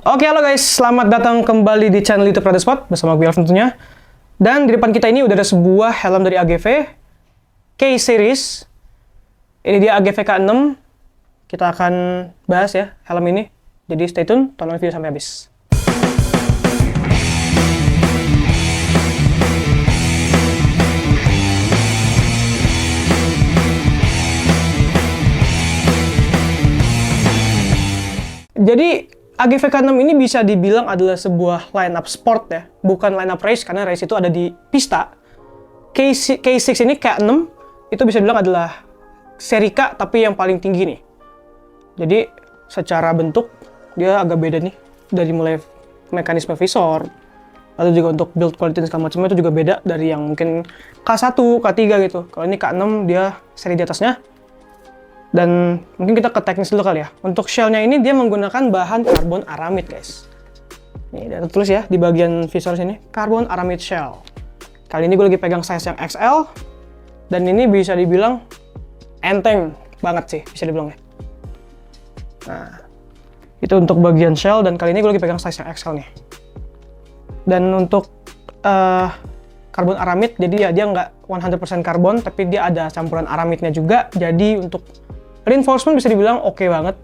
Oke, halo guys, selamat datang kembali di channel YouTube Rada Spot bersama gue Alf tentunya. Dan di depan kita ini udah ada sebuah helm dari AGV K-Series. Ini dia AGV K6. Kita akan bahas ya helm ini. Jadi stay tune, tonton video sampai habis. Jadi AGV K6 ini bisa dibilang adalah sebuah line-up sport ya, bukan line-up race karena race itu ada di pista. K6 ini K6 itu bisa dibilang adalah seri K tapi yang paling tinggi nih. Jadi secara bentuk dia agak beda nih, dari mulai mekanisme visor, lalu juga untuk build quality dan segala macamnya itu juga beda dari yang mungkin K1, K3 gitu. Kalau ini K6 dia seri di atasnya. Dan mungkin kita ke teknis dulu kali ya. Untuk shell-nya ini dia menggunakan bahan karbon aramid, guys. Nih, ada tulis ya di bagian visor sini, karbon aramid shell. Kali ini gue lagi pegang size yang XL. Dan ini bisa dibilang enteng banget sih, bisa dibilang ya. Nah, itu untuk bagian shell, dan kali ini gue lagi pegang size yang XL nih. Dan untuk karbon aramid, jadi ya dia nggak 100% karbon, tapi dia ada campuran aramidnya juga. Jadi untuk reinforcement bisa dibilang oke banget,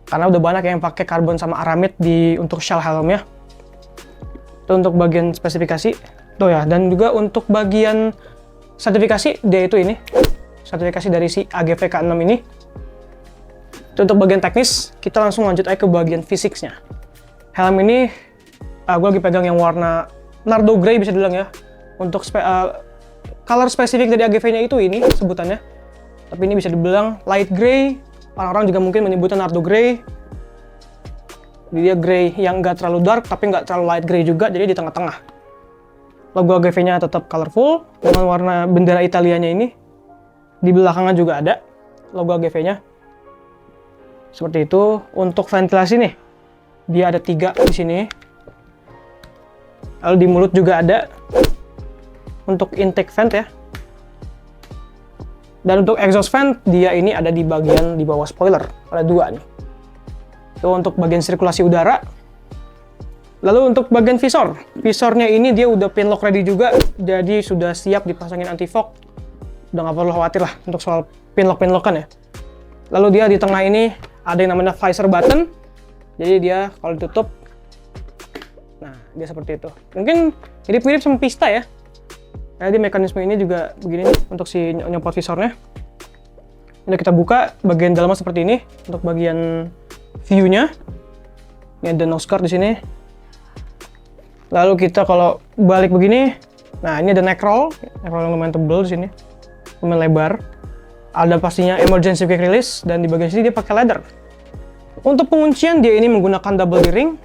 karena udah banyak yang pakai karbon sama aramid untuk shell helmnya. Itu untuk bagian spesifikasi tuh ya, dan juga untuk bagian sertifikasi dia itu ini sertifikasi dari si AGV K6 ini. Itu untuk bagian teknis. Kita langsung lanjut aja ke bagian fisiknya. Helm ini gue lagi pegang yang warna Nardo Grey bisa dibilang ya. Untuk color spesifik dari AGV-nya itu ini sebutannya. Tapi ini bisa dibilang light gray. Orang-orang juga mungkin menyebutnya Nardo Grey. Jadi dia grey yang nggak terlalu dark, tapi nggak terlalu light gray juga, jadi di tengah-tengah. Logo AGV-nya tetap colorful, dengan warna bendera Italianya ini. Di belakangnya juga ada logo AGV-nya. Seperti itu. Untuk ventilasi nih, dia ada 3 di sini. Lalu di mulut juga ada. Untuk intake vent ya. Dan untuk exhaust vent, dia ini ada di bagian di bawah spoiler. Ada 2 nih. Itu untuk bagian sirkulasi udara. Lalu untuk bagian visor. Visornya ini dia udah pin lock ready juga. Jadi sudah siap dipasangin anti-fog. Udah nggak perlu khawatir lah untuk soal pin lock-kan ya. Lalu dia di tengah ini ada yang namanya visor button. Jadi dia kalau ditutup, nah dia seperti itu. Mungkin mirip-mirip sama Pista ya. Jadi mekanisme ini juga begini nih untuk si nyopot visornya. Ini kita buka, bagian dalamnya seperti ini. Untuk bagian view-nya, ini ada nose guard di sini. Lalu kita kalau balik begini, nah ini ada neck roll yang lumayan tebal di sini, lumayan lebar. Ada pastinya emergency quick release, dan di bagian sini dia pakai leather. Untuk penguncian dia ini menggunakan double D-ring.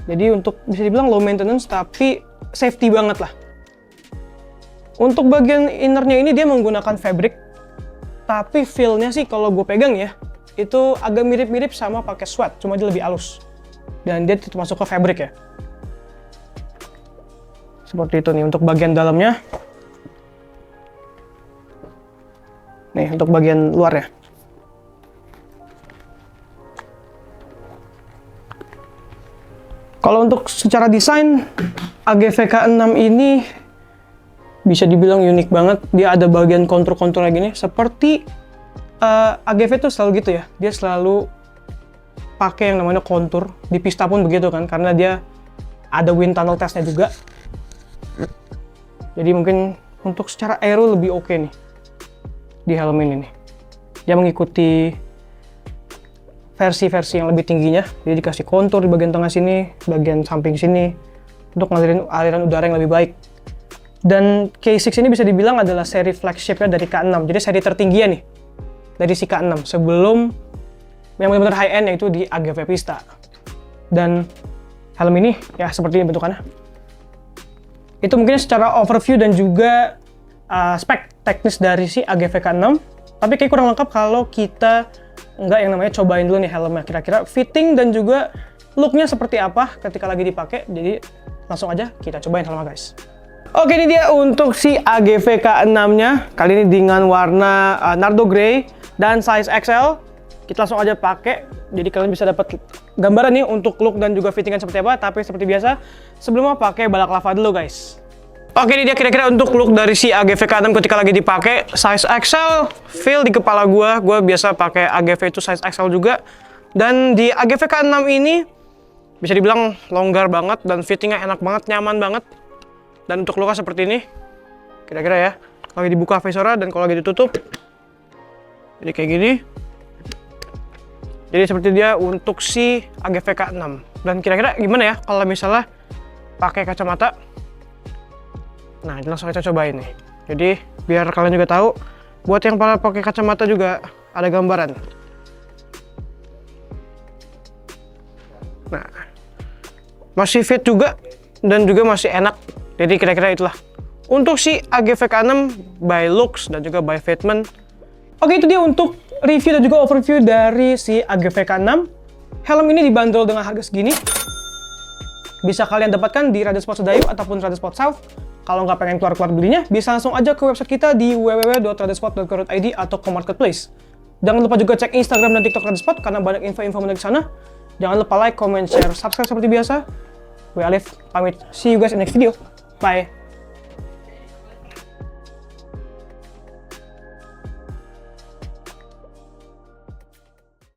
Jadi untuk bisa dibilang low maintenance tapi safety banget lah. Untuk bagian innernya ini dia menggunakan fabric, tapi feel-nya sih kalau gue pegang ya, itu agak mirip-mirip sama pakai sweat, cuma dia lebih halus. Dan dia tetap masuk ke fabric ya. Seperti itu nih untuk bagian dalamnya. Nih untuk bagian luarnya. Kalau untuk secara desain, AGV K6 ini bisa dibilang unik banget. Dia ada bagian kontur-kontur lagi nih. Seperti AGV tuh selalu gitu ya. Dia selalu pakai yang namanya kontur. Di pista pun begitu kan. Karena dia ada wind tunnel testnya juga. Jadi mungkin untuk secara aero lebih oke nih. Di helm ini nih. Dia mengikuti versi-versi yang lebih tingginya. Jadi dikasih kontur di bagian tengah sini. Bagian samping sini. Untuk ngalirin aliran udara yang lebih baik. Dan K6 ini bisa dibilang adalah seri flagship-nya dari K6. Jadi seri tertingginya nih dari si K6 sebelum yang benar-benar high-end yaitu di AGV Pista. Dan helm ini ya seperti ini bentukannya. Itu mungkin secara overview dan juga spek teknis dari si AGV K6. Tapi kayak kurang lengkap kalau kita nggak yang namanya cobain dulu nih helmnya. Kira-kira fitting dan juga look-nya seperti apa ketika lagi dipakai. Jadi langsung aja kita cobain helmnya, guys. Oke, ini dia untuk si AGV K6-nya. Kali ini dengan warna Nardo Grey dan size XL. Kita langsung aja pakai. Jadi kalian bisa dapat gambaran nih untuk look dan juga fittingan seperti apa. Tapi seperti biasa, sebelumnya pakai balaclava dulu guys. Oke, ini dia kira-kira untuk look dari si AGV K6 ketika lagi dipakai. Size XL, feel di kepala gue biasa pakai AGV itu size XL juga. Dan di AGV K6 ini bisa dibilang longgar banget dan fittingnya enak banget, nyaman banget. Dan untuk looknya seperti ini, kira-kira ya. Kalau lagi dibuka visora dan kalau lagi ditutup, jadi kayak gini. Jadi seperti dia untuk si AGV K6. Dan kira-kira gimana ya kalau misalnya pakai kacamata? Nah, ini langsung kita cobain nih. Jadi biar kalian juga tahu, buat yang para pakai kacamata juga ada gambaran. Nah, masih fit juga dan juga masih enak. Jadi kira-kira itulah untuk si AGV K6 by looks dan juga by fitment. Oke, itu dia untuk review dan juga overview dari si AGV K6. Helm ini dibanderol dengan harga segini. Bisa kalian dapatkan di Rider Sport Sedayu ataupun Rider Sport South. Kalau nggak pengen keluar-keluar belinya, bisa langsung aja ke website kita di www.ridersport.co.id atau ke marketplace. Jangan lupa juga cek Instagram dan TikTok Rider Sport karena banyak info-info menarik di sana. Jangan lupa like, comment, share, subscribe seperti biasa. Gue Alif, pamit. See you guys in next video. Bye.